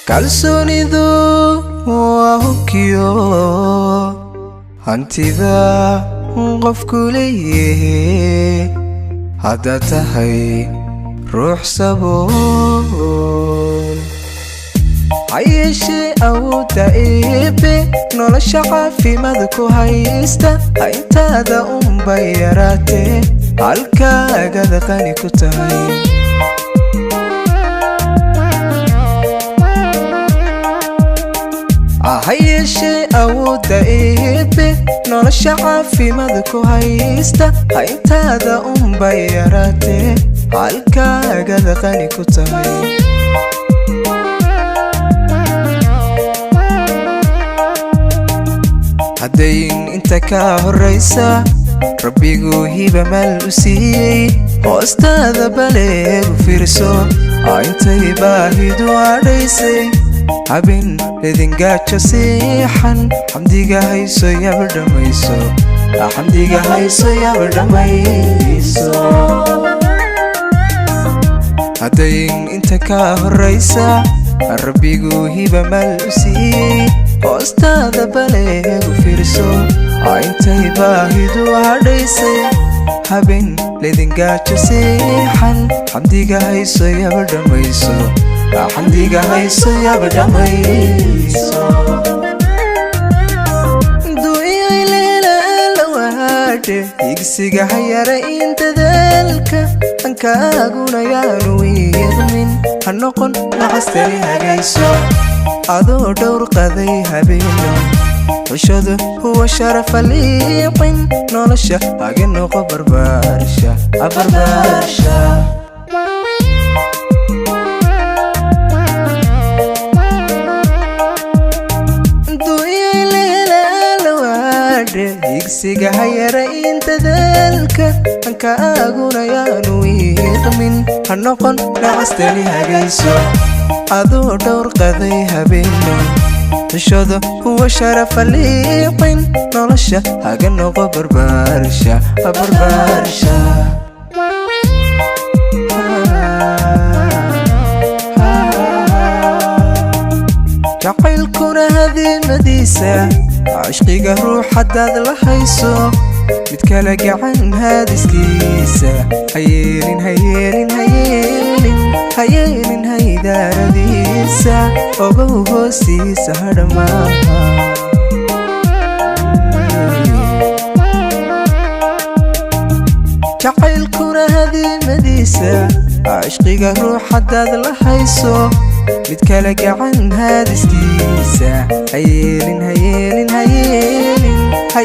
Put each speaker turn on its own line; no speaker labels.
kalsoonidu waa hubkiyo hantida qofku leeyahay haddaad tahay ruux sabool hayeeshee awoodda eebbe nolosha caafimaad ku haysta intaada unbay yaraatee halkaagada qani ku tahay hayeeshee awoodda eebbe nolosha caafimaad ku haysta intaada unbay yaraatee halkaagada qani ku tahay haddayn inta ka horraysa rabbigu hiba maal u siiyey hoostaada baleegu fiirso intay baahidu adhaysay habeen ledingaajo siixan xamdiga hayso yaba dhammayso xamdiga hayso yaba dhammayso haddayn inta ka horraysa rabbigu hiba maal u siiyey hoostaada baleegu fiirso intay baahidu hadhaysay habeen ledingaajo siixan xamdiga hayso yaba dhammayso xamdiga hayso yaba dhammayso duuyay leelalawaadhe higsiga hayara in dadaalka ankaaguna yaanu wiidmin ha noqon naqastani hagayso adoo dhowr qaday habeeno xushadu huwa sharafa liiqin nolosha haga noqo barbaarsha barbaarsha higsiga hayara in dadaalka ankaaguna yaanu wiiqmin ha noqon naqastani hagayso adoo dhowr qaday habeeno xushadu huwa sharafa liiqin nolosha haga noqo barbaarsha barbaarsha jacaylkuna hadiimadiisa cishqiga ruux haddaad la hayso mid kala gacan haadiskiisa hayeelin hayeelin hayeelin hayeelin haydaaradiisa ogow hoostiisa hadhamaaha jacaylkuna hadiimadiisa cishqiga ruux haddaad la hayso mid kala gacan haadiskiisa hayeelin hayeelin hayeelin